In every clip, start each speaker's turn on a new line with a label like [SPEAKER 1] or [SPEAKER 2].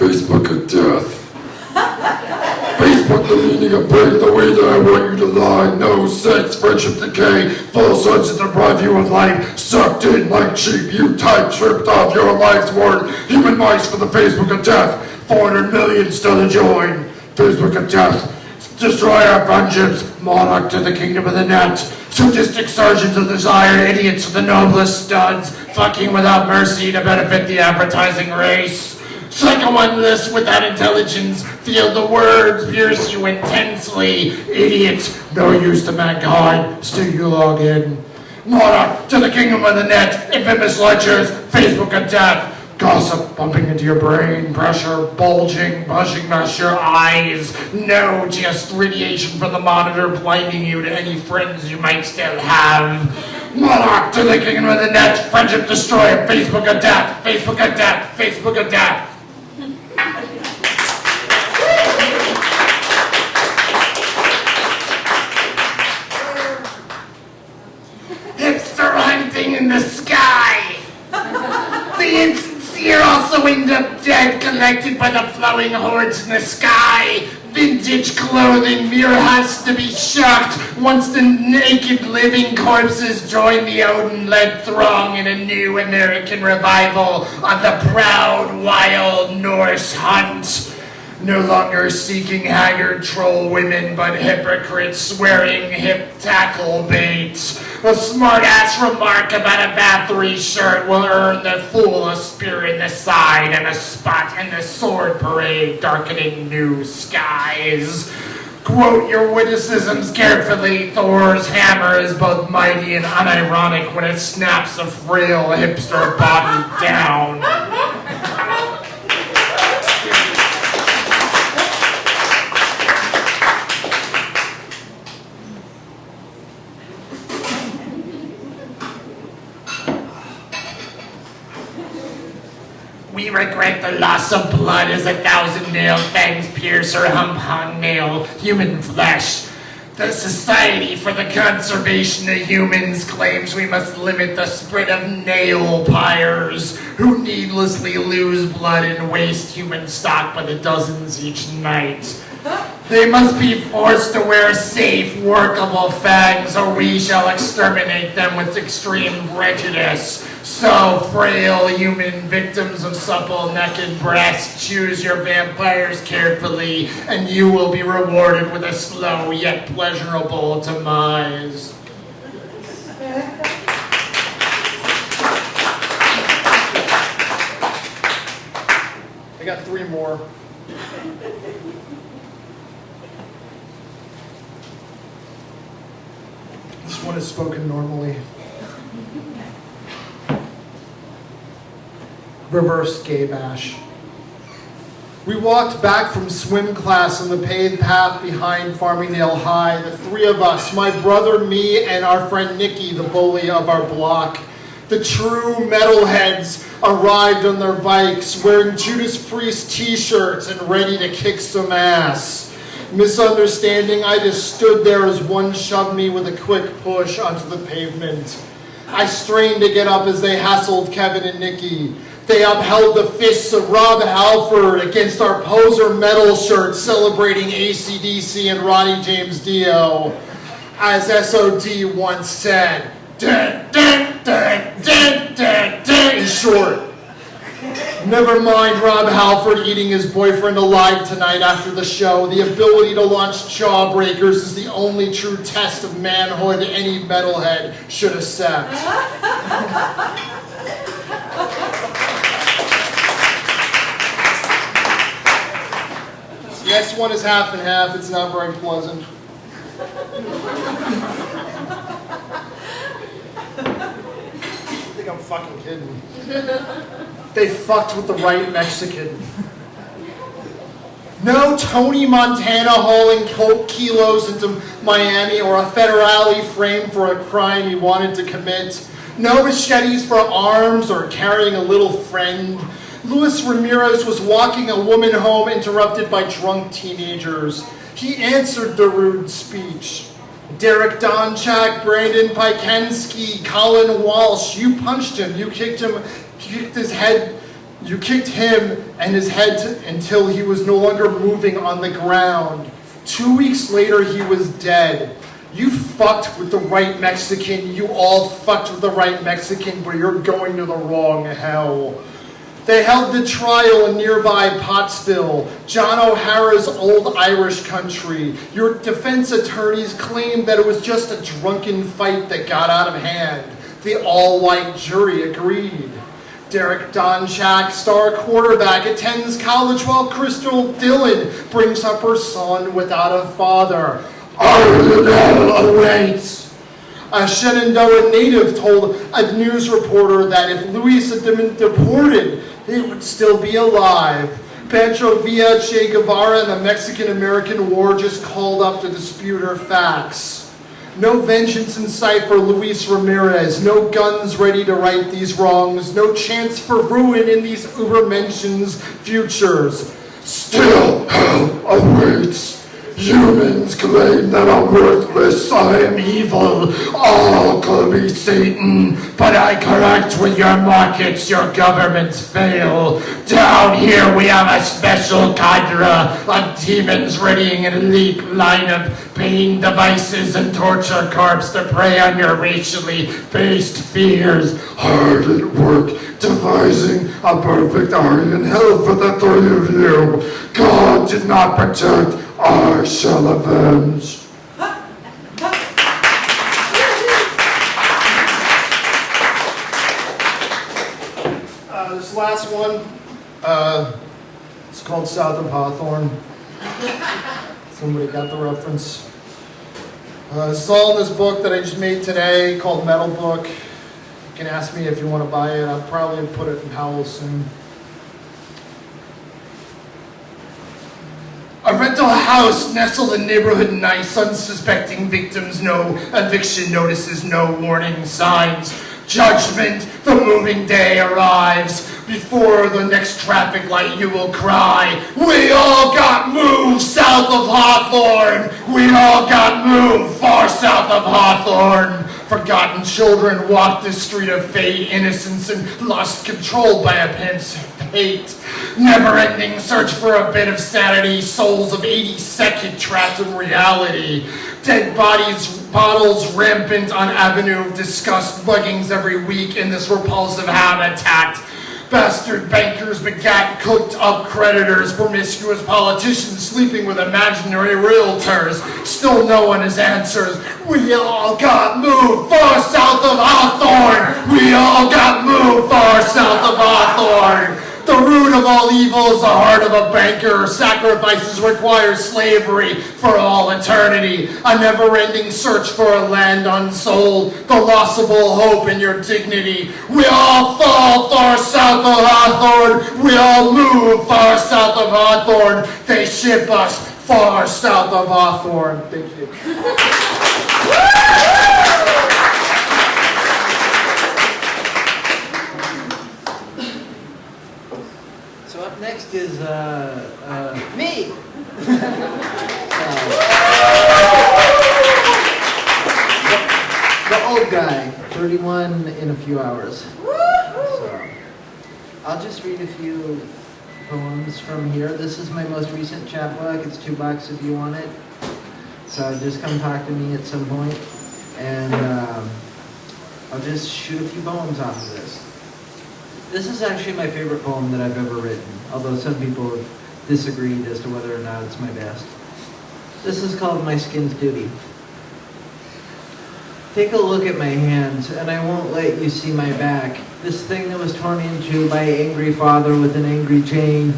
[SPEAKER 1] Facebook of death. Facebook, the meaning of break, the way that I want you to lie. No sex, friendship decay, false urges deprive you of life. Sucked in like sheep, you type, tripped off your life's work. Human mice for the Facebook of death. 400 million still to join. Facebook of death. Destroy our friendships. Monarch to the kingdom of the net. Sadistic surgeons of desire, idiots of the noblest studs. Fucking without mercy to benefit the advertising race. Psychoanalysts without intelligence feel the words pierce you intensely. Idiots, no use to mankind, still you log in. Monarch to the kingdom of the net, infamous lectures, Facebook of death. Gossip bumping into your brain, pressure, bulging, buzzing past your eyes. No, just radiation from the monitor blinding you to any friends you might still have. Monarch to the kingdom of the net, friendship destroyed, Facebook of death, Facebook of death, Facebook of death. Hipster hunting in the sky. The insincere also end up dead, collected by the flowing hordes in the sky. Vintage clothing, mere has to be shocked once the naked living corpses join the Odin-led throng in a new American revival on the proud, wild Norse hunt. No longer seeking haggard troll women, but hypocrites wearing hip tackle bait. A smart-ass remark about a Bathory shirt will earn the fool a spear in the side and a spot in the sword parade darkening new skies. Quote your witticisms carefully. Thor's hammer is both mighty and unironic when it snaps a frail hipster body down. We regret the loss of blood as 1,000 nail fangs pierce or hump nail human flesh. The Society for the Conservation of Humans claims we must limit the spread of nail pyres who needlessly lose blood and waste human stock by the dozens each night. They must be forced to wear safe, workable fangs, or we shall exterminate them with extreme prejudice. So, frail human victims of supple naked breasts, choose your vampires carefully, and you will be rewarded with a slow yet pleasurable demise. I got 3 more. This one is spoken normally. Reverse gay bash. We walked back from swim class on the paved path behind Farmingdale High, the 3 of us, my brother, me, and our friend Nikki, the bully of our block. The true metalheads arrived on their bikes, wearing Judas Priest t-shirts and ready to kick some ass. Misunderstanding, I just stood there as one shoved me with a quick push onto the pavement. I strained to get up as they hassled Kevin and Nikki. They upheld the fists of Rob Halford against our poser metal shirts celebrating AC/DC and Ronnie James Dio. As SOD once said, dun, dun, dun, dun, dun, dun, in short. Never mind Rob Halford eating his boyfriend alive tonight after the show. The ability to launch jawbreakers is the only true test of manhood any metalhead should accept. Next one is half and half. It's not very pleasant. I think I'm fucking kidding. They fucked with the right Mexican. No Tony Montana hauling coke kilos into Miami or a federale framed for a crime he wanted to commit. No machetes for arms or carrying a little friend. Luis Ramirez was walking a woman home interrupted by drunk teenagers. He answered the rude speech. Derek Donchak, Brandon Pikensky, Colin Walsh, you punched him, you kicked his head You kicked him and his head until he was no longer moving on the ground. 2 weeks later, he was dead. You fucked with the right Mexican. You all fucked with the right Mexican, but you're going to the wrong hell. They held the trial in nearby Pottsville, John O'Hara's old Irish country. Your defense attorneys claimed that it was just a drunken fight that got out of hand. The all-white jury agreed. Derek Donchak, star quarterback, attends college while Crystal Dillon brings up her son without a father. Arsenal awaits. A Shenandoah native told a news reporter that if Luis had been deported, he would still be alive. Pancho Villa, Che Guevara, and the Mexican-American War just called up to dispute her facts. No vengeance in sight for Luis Ramirez, no guns ready to right these wrongs, no chance for ruin in these Ubermenschen's futures. Still hell awaits. Humans claim that I'm worthless, I am evil, all call me Satan, but I correct when your markets, your governments fail. Down here we have a special cadre of demons readying an elite line of pain devices and torture corps to prey on your racially based fears. Hard at work, devising a perfect Aryan hell for the three of you. God did not protect, I shall avenge. This last one, it's called South of Hawthorne. Somebody got the reference. It's all in this book that I just made today called Metal Book. You can ask me if you want to buy it. I'll probably put it in Howell soon. A rental house nestled in neighborhood nice, unsuspecting victims, no eviction notices, no warning signs. Judgment, the moving day arrives. Before the next traffic light you will cry, we all got moved south of Hawthorne. We all got moved far south of Hawthorne. Forgotten children walk the street of fate, innocence and lust controlled by a pimp's hate. Never-ending search for a bit of sanity, souls of 82nd trapped in reality. Dead bodies, bottles rampant on Avenue of Disgust, leggings every week in this repulsive habitat. Bastard bankers begat cooked-up creditors, promiscuous politicians sleeping with imaginary realtors. Still no one has answers. We all got moved far south of Hawthorne. We all got moved far south of Hawthorne. The root of all evil is the heart of a banker. Sacrifices require slavery for all eternity. A never-ending search for a land unsold. The loss of all hope in your dignity. We all fall far south of Hawthorne. We all move far south of Hawthorne. They ship us far south of Hawthorne. Thank you.
[SPEAKER 2] Next is me. The old guy, 31 in a few hours. So, I'll just read a few poems from here. This is my most recent chapbook. It's $2 if you want it. So just come talk to me at some point, and I'll just shoot a few poems off of this. This is actually my favorite poem that I've ever written, although some people have disagreed as to whether or not it's my best. This is called My Skin's Duty. Take a look at my hands, and I won't let you see my back. This thing that was torn into by an angry father with an angry chain.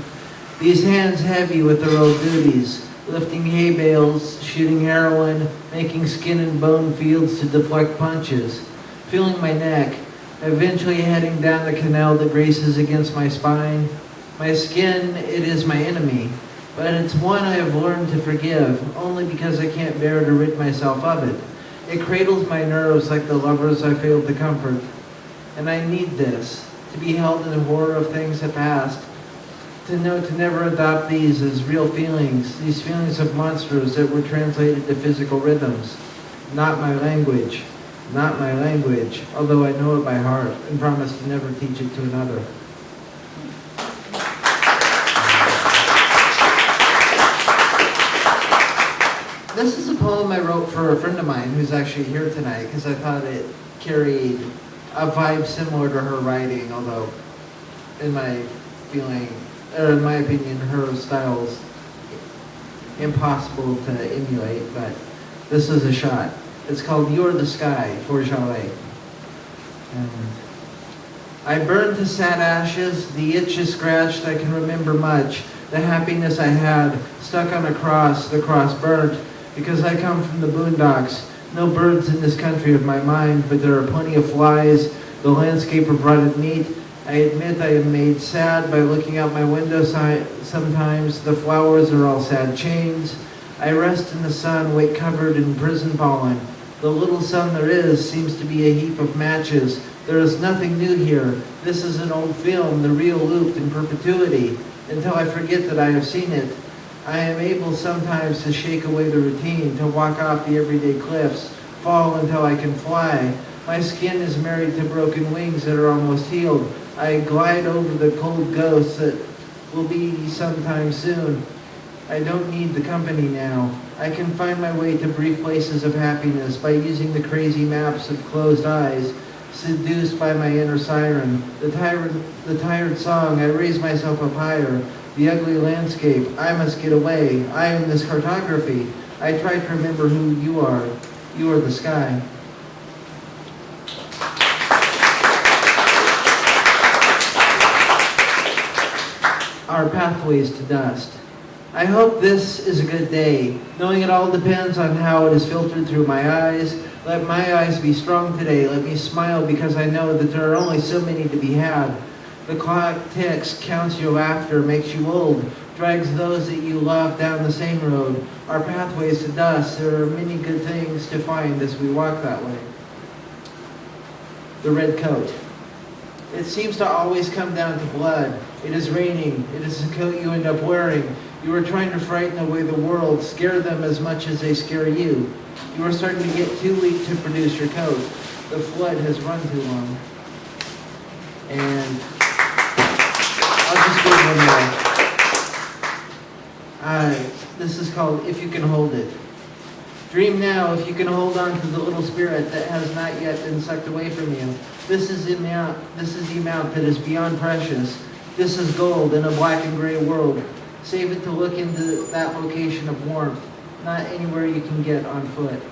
[SPEAKER 2] These hands heavy with their old duties, lifting hay bales, shooting heroin, making skin and bone fields to deflect punches, feeling my neck, eventually heading down the canal that races against my spine. My skin, it is my enemy, but it's one I have learned to forgive, only because I can't bear to rid myself of it. It cradles my nerves like the lovers I failed to comfort. And I need this, to be held in the horror of things that passed, to know to never adopt these as real feelings, these feelings of monsters that were translated to physical rhythms. Not my language. Not my language, although I know it by heart and promise to never teach it to another. poem I wrote for a friend of mine who's actually here tonight because I thought it carried a vibe similar to her writing, although in my opinion, her style's impossible to emulate, but this is a shot. It's called You're the Sky for Chalet. I burned to sad ashes, the itch is scratched, I can remember much. The happiness I had, stuck on a cross, the cross burnt, because I come from the boondocks. No birds in this country of my mind, but there are plenty of flies, the landscape of rotted meat. I admit I am made sad by looking out my window sometimes. The flowers are all sad chains. I rest in the sun, wake covered in prison pollen. The little sun there is seems to be a heap of matches. There is nothing new here. This is an old film, the reel looped in perpetuity, until I forget that I have seen it. I am able sometimes to shake away the routine, to walk off the everyday cliffs, fall until I can fly. My skin is married to broken wings that are almost healed. I glide over the cold ghosts that will be sometime soon. I don't need the company now. I can find my way to brief places of happiness by using the crazy maps of closed eyes, seduced by my inner siren. The tired song, I raise myself up higher. The ugly landscape, I must get away. I am this cartography. I try to remember who you are. You are the sky. Our pathways to dust. I hope this is a good day, knowing it all depends on how it is filtered through my eyes. Let my eyes be strong today. Let me smile because I know that there are only so many to be had. The clock ticks, counts your laughter, makes you old, drags those that you love down the same road. Our pathways to dust. There are many good things to find as we walk that way. The red coat. It seems to always come down to blood. It is raining. It is the coat you end up wearing. You are trying to frighten away the world, scare them as much as they scare you. You are starting to get too weak to produce your coat. The flood has run too long. And I'll just read one more. This is called If You Can Hold It. Dream now if you can hold on to the little spirit that has not yet been sucked away from you. This is the amount that is beyond precious. This is gold in a black and gray world. Save it to look into that location of warmth, not anywhere you can get on foot.